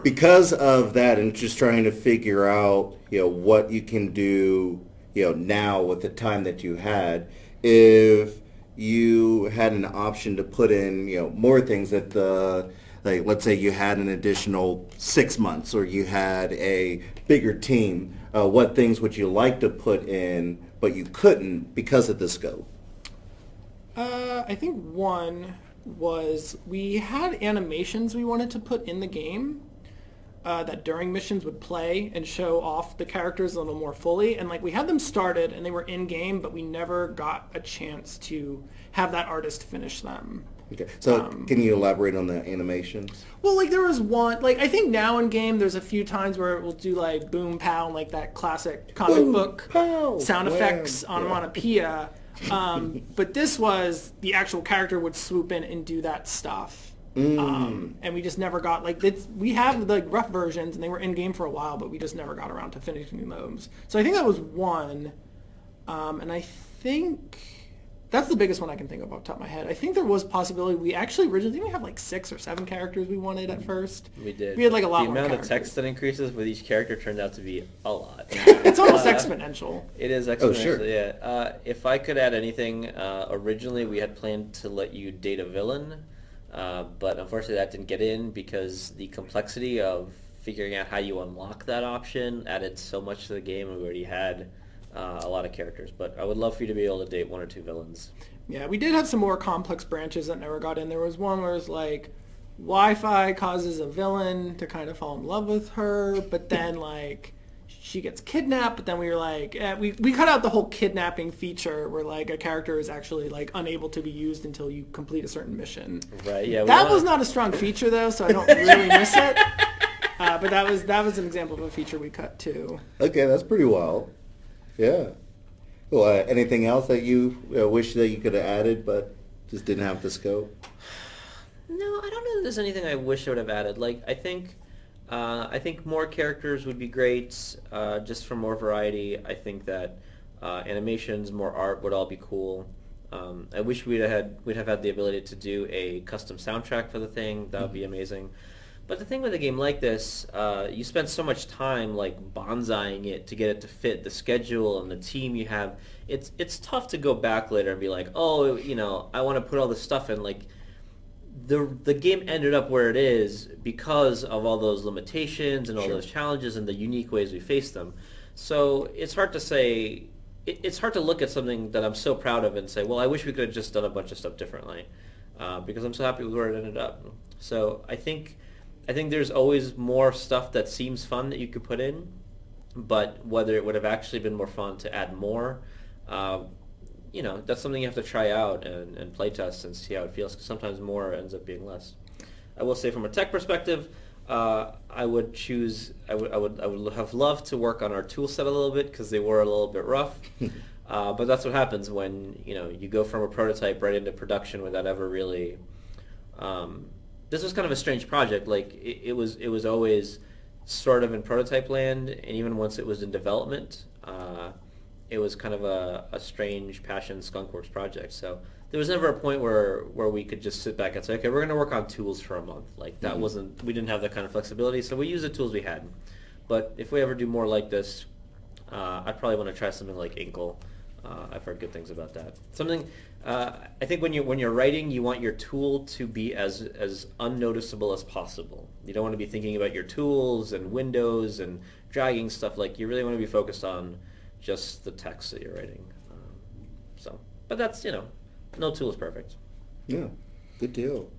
Speaker 1: because of that, and just trying to figure out what you can do now with the time that you had, if you had an option to put in more things at the, like, let's say you had an additional 6 months, or you had a bigger team, what things would you like to put in but you couldn't because of the scope?
Speaker 2: I think one was, we had animations we wanted to put in the game that during missions would play and show off the characters a little more fully. And like, we had them started and they were in game, but we never got a chance to have that artist finish them.
Speaker 1: Okay, so can you elaborate on the animations?
Speaker 2: Well, like there was one, like I think now in game there's a few times where it will do like boom pow and like that classic comic
Speaker 1: boom,
Speaker 2: book
Speaker 1: pow,
Speaker 2: sound effects,
Speaker 1: yeah.
Speaker 2: onomatopoeia. But this was, the actual character would swoop in and do that stuff. And we just never got, like, we have the rough versions and they were in game for a while, but we just never got around to finishing those. So I think that was one. And I think that's the biggest one I can think of off the top of my head. I think there was possibility, we actually originally, didn't we have like 6 or 7 characters we wanted at first?
Speaker 3: We did.
Speaker 2: We had like a lot more
Speaker 3: The amount
Speaker 2: characters.
Speaker 3: of text that increases with each character turned out to be a lot.
Speaker 2: It's almost exponential.
Speaker 3: It is exponential,
Speaker 1: Oh, sure.
Speaker 3: Yeah. If I could add anything, originally we had planned to let you date a villain, but unfortunately that didn't get in because the complexity of figuring out how you unlock that option added so much to the game, and we already had a lot of characters. But I would love for you to be able to date 1 or 2 villains.
Speaker 2: Yeah, we did have some more complex branches that never got in. There was one where it's like, Wi-Fi causes a villain to kind of fall in love with her, but then like she gets kidnapped, but then we were like, we cut out the whole kidnapping feature where like a character is actually like unable to be used until you complete a certain mission.
Speaker 3: Right, yeah.
Speaker 2: That was not a strong feature though, so I don't really miss it. But that was an example of a feature we cut too.
Speaker 1: Okay, that's pretty wild. Yeah. Well, anything else that you wish that you could have added, but just didn't have the scope?
Speaker 3: No, I don't know that there's anything I wish I would have added. Like, I think more characters would be great, just for more variety. I think that animations, more art would all be cool. I wish we'd have had the ability to do a custom soundtrack for the thing. That would be amazing. But the thing with a game like this, you spend so much time like bonsaiing it to get it to fit the schedule and the team you have. It's tough to go back later and be like, oh, I want to put all this stuff in. Like, the game ended up where it is because of all those limitations and all those challenges and the unique ways we faced them. So it's hard to say. It's hard to look at something that I'm so proud of and say, well, I wish we could have just done a bunch of stuff differently, because I'm so happy with where it ended up. So I think there's always more stuff that seems fun that you could put in, but whether it would have actually been more fun to add more, that's something you have to try out and play test and see how it feels, because sometimes more ends up being less. I will say from a tech perspective, I would have loved to work on our tool set a little bit, because they were a little bit rough. But that's what happens when you go from a prototype right into production without ever really. This was kind of a strange project. Like it was always sort of in prototype land, and even once it was in development, it was kind of a strange passion skunkworks project. So there was never a point where we could just sit back and say, okay, we're going to work on tools for a month. Like that we didn't have that kind of flexibility, so we used the tools we had. But if we ever do more like this, I'd probably want to try something like Inkle. I've heard good things about that. I think when you're writing, you want your tool to be as unnoticeable as possible. You don't want to be thinking about your tools and windows and dragging stuff. Like you really want to be focused on just the text that you're writing. But that's no tool is perfect.
Speaker 1: Yeah, good deal.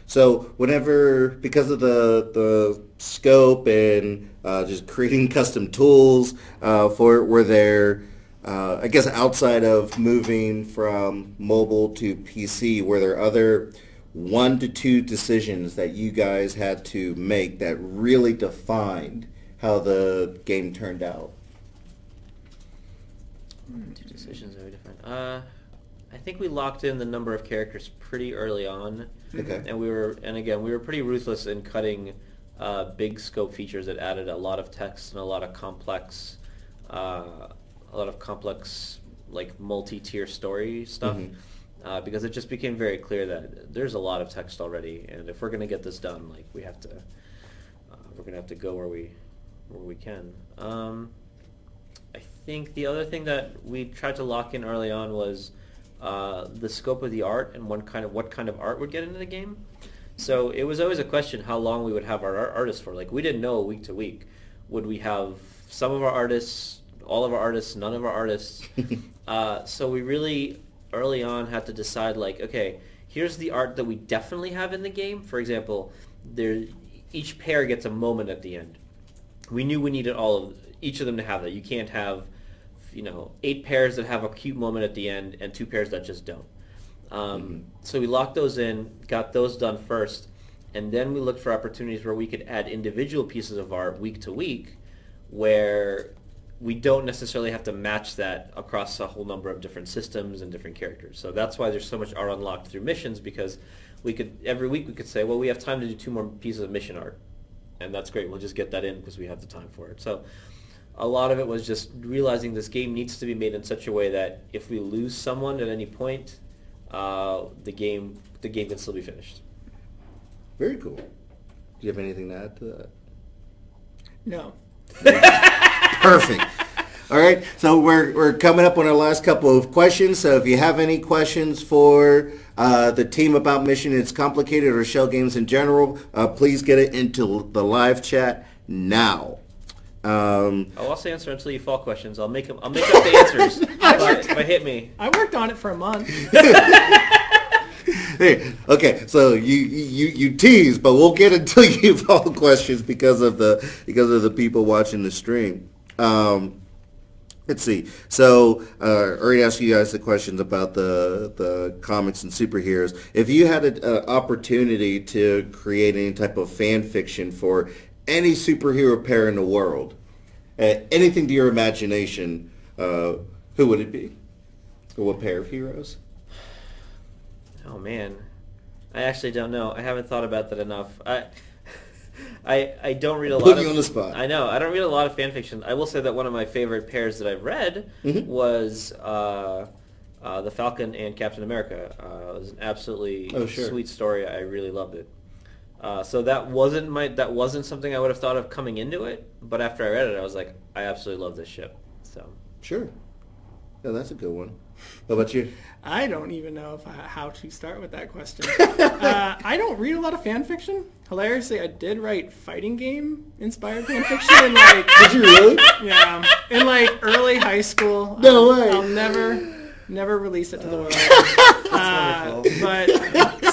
Speaker 1: So whenever, because of the scope and just creating custom tools for it, were there, I guess outside of moving from mobile to PC, were there other 1 to 2 decisions that you guys had to make that really defined how the game turned out?
Speaker 3: 2 decisions that we defined. I think we locked in the number of characters pretty early on.
Speaker 1: Okay.
Speaker 3: And we were pretty ruthless in cutting big scope features that added a lot of text and a lot of complex like multi-tier story stuff. Because it just became very clear that there's a lot of text already, and if we're going to get this done, like we're going to have to go where we can. I think the other thing that we tried to lock in early on was the scope of the art and what kind of art would get into the game. So it was always a question how long we would have our artists for. Like we didn't know week to week. Would we have some of our artists, all of our artists, none of our artists? So we really early on had to decide like, okay, here's the art that we definitely have in the game. For example, each pair gets a moment at the end. We knew we needed each of them to have that. You can't have 8 pairs that have a cute moment at the end and 2 pairs that just don't. So we locked those in, got those done first, and then we looked for opportunities where we could add individual pieces of art week to week where we don't necessarily have to match that across a whole number of different systems and different characters. So that's why there's so much art unlocked through missions, because every week we could say, well, we have time to do 2 more pieces of mission art. And that's great. We'll just get that in because we have the time for it. So a lot of it was just realizing this game needs to be made in such a way that if we lose someone at any point, the game can still be finished.
Speaker 1: Very cool. Do you have anything to add to that?
Speaker 2: No.
Speaker 1: Perfect. All right, so we're coming up on our last couple of questions. So if you have any questions for the team about Mission It's Complicated or Schell games in general, please get it into the live chat now.
Speaker 3: I'll also answer until you fall questions. I'll make up the answers if hit me.
Speaker 2: I worked on it for a month.
Speaker 1: Hey, okay, so you tease, but we'll get until you fall questions because of the people watching the stream. Let's see. So I already asked you guys the questions about the comics and superheroes. If you had an opportunity to create any type of fan fiction for any superhero pair in the world, anything to your imagination, who would it be? Or what pair of heroes?
Speaker 3: Oh man, I actually don't know. I haven't thought about that enough. I don't read a lot of...
Speaker 1: Put you on the spot.
Speaker 3: I know. I don't read a lot of fan fiction. I will say that one of my favorite pairs that I've read was the Falcon and Captain America. It was an absolutely sweet story. I really loved it. So that wasn't something I would have thought of coming into it, but after I read it, I was like, I absolutely love this ship. So
Speaker 1: sure. Yeah, that's a good one. How about you?
Speaker 2: I don't even know how to start with that question. I don't read a lot of fan fiction. Hilariously, I did write fighting game inspired fan fiction in like...
Speaker 1: Did you really?
Speaker 2: Yeah, in like early high school.
Speaker 1: No way.
Speaker 2: I'll never release it to the world.
Speaker 3: That's wonderful.
Speaker 2: But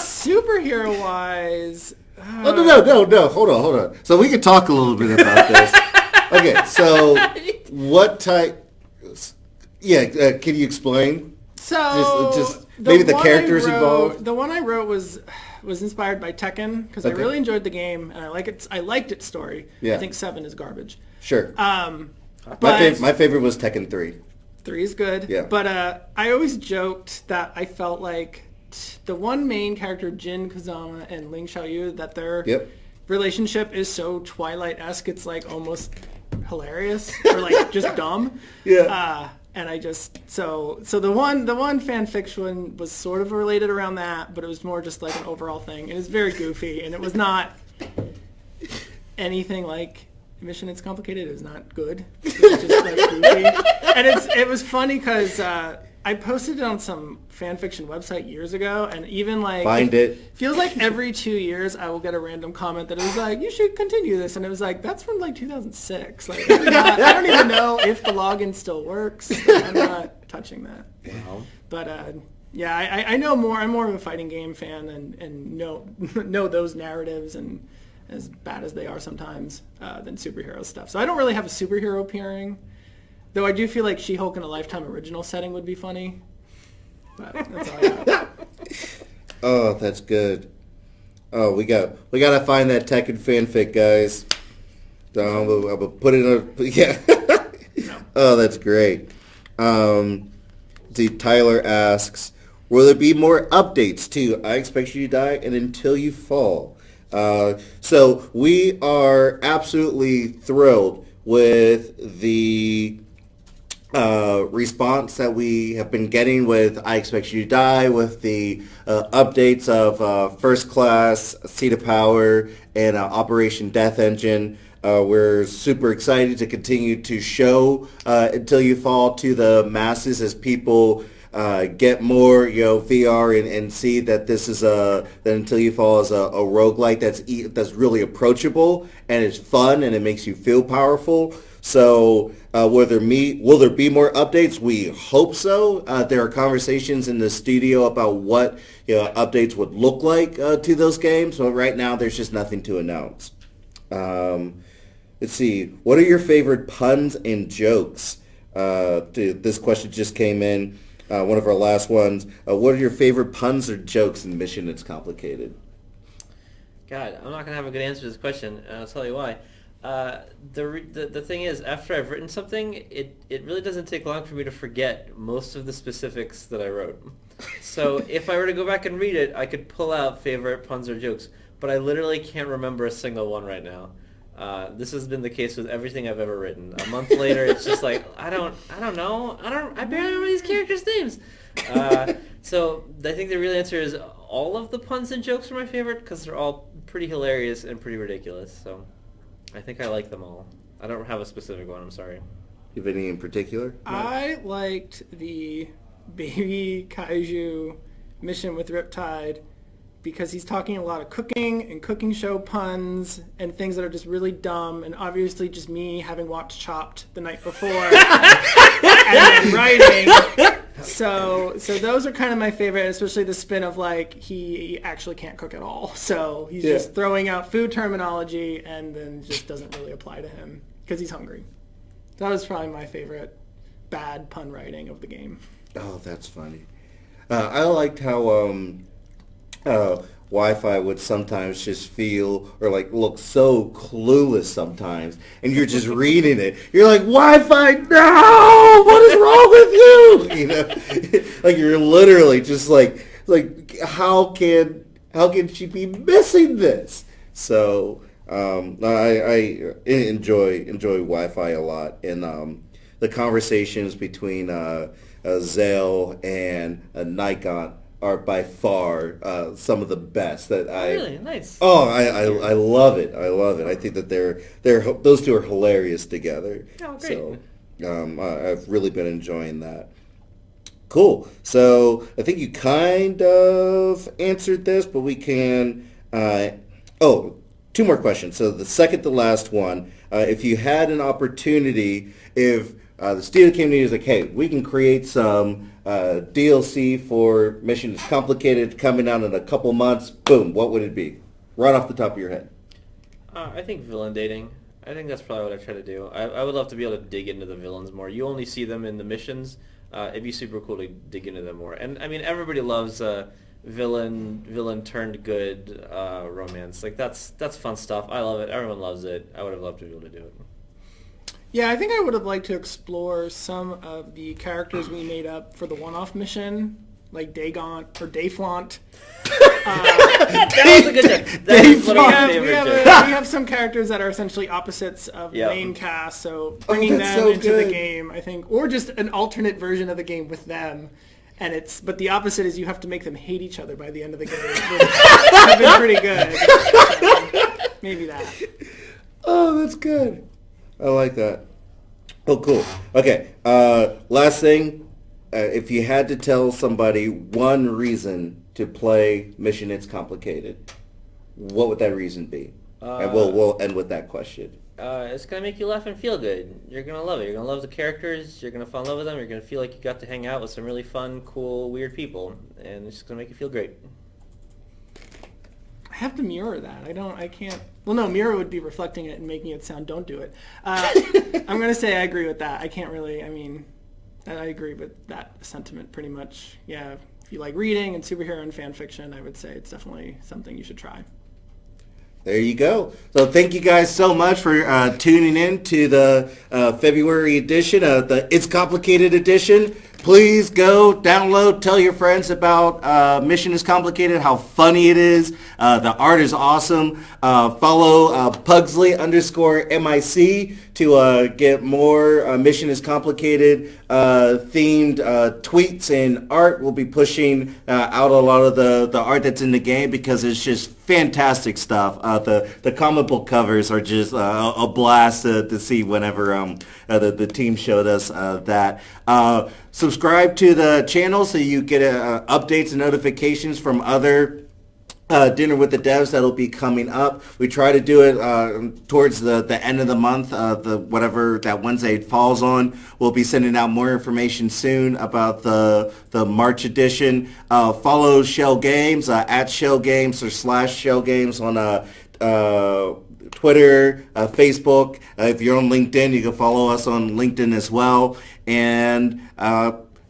Speaker 2: superhero wise...
Speaker 1: No. Hold on. So we can talk a little bit about this. Okay, so what type... Yeah, can you explain?
Speaker 2: So
Speaker 1: just maybe the characters involved.
Speaker 2: The one I wrote was inspired by Tekken because I really enjoyed the game and I liked its story.
Speaker 1: Yeah.
Speaker 2: I think 7 is garbage.
Speaker 1: Sure.
Speaker 2: But
Speaker 1: my favorite was Tekken 3.
Speaker 2: 3 is good.
Speaker 1: Yeah.
Speaker 2: But I always joked that I felt like the one main character, Jin Kazama and Ling Xiaoyu, that their relationship is so Twilight-esque, it's like almost hilarious or like just dumb.
Speaker 1: Yeah.
Speaker 2: And I just so the one fan fiction was sort of related around that, but it was more just like an overall thing. It was very goofy, and it was not anything like Mission It's Complicated. It was not good. It was just like goofy, and it was funny because I posted it on some fan fiction website years ago, and even like
Speaker 1: find it
Speaker 2: feels like every 2 years I will get a random comment that is like, you should continue this, and it was like, that's from like 2006. Like I don't even know if the login still works. I'm not touching that.
Speaker 3: Wow.
Speaker 2: But yeah, I know more. I'm more of a fighting game fan and know those narratives, and as bad as they are sometimes, than superhero stuff. So I don't really have a superhero pairing. Though I do feel like She-Hulk in a Lifetime original setting would be funny. But that's all I got.
Speaker 1: Oh, that's good. Oh, we gotta find that Tekken fanfic, guys. I'm gonna put it in a... Yeah. No. Oh, that's great. Tyler asks, will there be more updates to I Expect You to Die and Until You Fall? So we are absolutely thrilled with the response that we have been getting with I Expect You to Die, with the updates of First Class, Seat of Power, and Operation Death Engine. We're super excited to continue to show Until You Fall to the masses as people get more, VR and see that this is that Until You Fall is a roguelike that's really approachable and it's fun and it makes you feel powerful. So will there be more updates? We hope so. There are conversations in the studio about what updates would look like to those games. So right now there's just nothing to announce. Let's see. What are your favorite puns and jokes? This question just came in. One of our last ones. What are your favorite puns or jokes in Mission It's Complicated?
Speaker 3: God, I'm not going to have a good answer to this question, and I'll tell you why. The thing is, after I've written something, it really doesn't take long for me to forget most of the specifics that I wrote. So if I were to go back and read it, I could pull out favorite puns or jokes, but I literally can't remember a single one right now. This has been the case with everything I've ever written. A month later, it's just like, I don't know. I barely remember these characters' names. So I think the real answer is all of the puns and jokes are my favorite because they're all pretty hilarious and pretty ridiculous. So I think I like them all. I don't have a specific one. I'm sorry.
Speaker 1: You have any in particular?
Speaker 2: I liked the Baby Kaiju mission with Riptide because he's talking a lot of cooking and cooking show puns and things that are just really dumb, and obviously just me having watched Chopped the night before and then writing. So those are kind of my favorite, especially the spin of like he actually can't cook at all. So he's just throwing out food terminology and then just doesn't really apply to him because he's hungry. That was probably my favorite bad pun writing of the game.
Speaker 1: Oh, that's funny. I liked how Wi-Fi would sometimes just feel or like look so clueless sometimes, and you're just reading it. You're like, Wi-Fi, no! What is wrong with you? You know, like you're literally just like how can she be missing this? So I enjoy Wi-Fi a lot, and the conversations between Zell and Nikon are by far some of the best that I
Speaker 3: really nice.
Speaker 1: Oh, I love it. I love it. I think that they're those two are hilarious together.
Speaker 3: Oh, great.
Speaker 1: So I've really been enjoying that. Cool. So I think you kind of answered this, but we can. Two more questions. So the second to last one, if you had an opportunity, if the studio came to you and was like, hey, we can create some DLC for Mission is Complicated coming out in a couple months, boom, what would it be? Right off the top of your head.
Speaker 3: I think villain dating. I think that's probably what I try to do. I would love to be able to dig into the villains more. You only see them in the missions. It'd be super cool to dig into them more. And I mean, everybody loves villain turned good romance. Like that's fun stuff. I love it. Everyone loves it. I would have loved to be able to do it.
Speaker 2: Yeah, I think I would have liked to explore some of the characters we made up for the one-off mission, like Dagaunt or Dayflaunt.
Speaker 3: That was a good one. That is one of my favorite jokes.
Speaker 2: We have some characters that are essentially opposites of the main cast, so bringing them
Speaker 1: so
Speaker 2: into
Speaker 1: good.
Speaker 2: the game, I think, or just an alternate version of the game with them. But the opposite is you have to make them hate each other by the end of the game, which have been pretty good. So maybe that.
Speaker 1: Oh, that's good. I like that. Oh, cool. Okay. Last thing, if you had to tell somebody one reason to play Mission It's Complicated, what would that reason be? And we'll end with that question.
Speaker 3: It's going to make you laugh and feel good. You're going to love it. You're going to love the characters. You're going to fall in love with them. You're going to feel like you got to hang out with some really fun, cool, weird people. And it's just going to make you feel great.
Speaker 2: I have to mirror that. I can't. Well, no, mirror would be reflecting it and making it sound, don't do it. I'm going to say I agree with that. I can't really, I agree with that sentiment pretty much. Yeah, if you like reading and superhero and fan fiction, I would say it's definitely something you should try.
Speaker 1: There you go. So thank you guys so much for tuning in to the February edition of the It's Complicated edition. Please go download, tell your friends about Mission is Complicated, how funny it is. The art is awesome. Follow Pugsley _MIC to get more Mission is Complicated themed tweets and art. We'll be pushing out a lot of the art that's in the game because it's just fantastic stuff. The comic book covers are just a blast to see whenever the team showed us that. Subscribe to the channel so you get updates and notifications from other Dinner with the Devs that'll be coming up. We try to do it towards the end of the month, whatever that Wednesday falls on. We'll be sending out more information soon about the March edition. Follow Schell Games at Schell Games or /Schell Games on Twitter, Facebook. If you're on LinkedIn, you can follow us on LinkedIn as well. And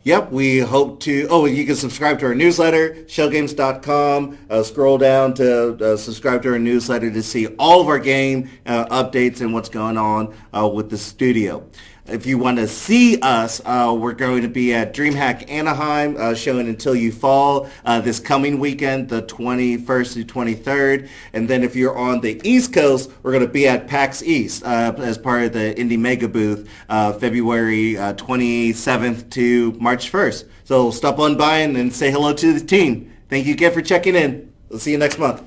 Speaker 1: yep, we hope to... Oh, you can subscribe to our newsletter, schellgames.com. Scroll down to subscribe to our newsletter to see all of our game updates and what's going on with the studio. If you want to see us, we're going to be at DreamHack Anaheim showing Until You Fall this coming weekend, the 21st to 23rd. And then if you're on the East Coast, we're going to be at PAX East as part of the Indie Mega Booth February 27th to March 1st. So stop on by and say hello to the team. Thank you again for checking in. We'll see you next month.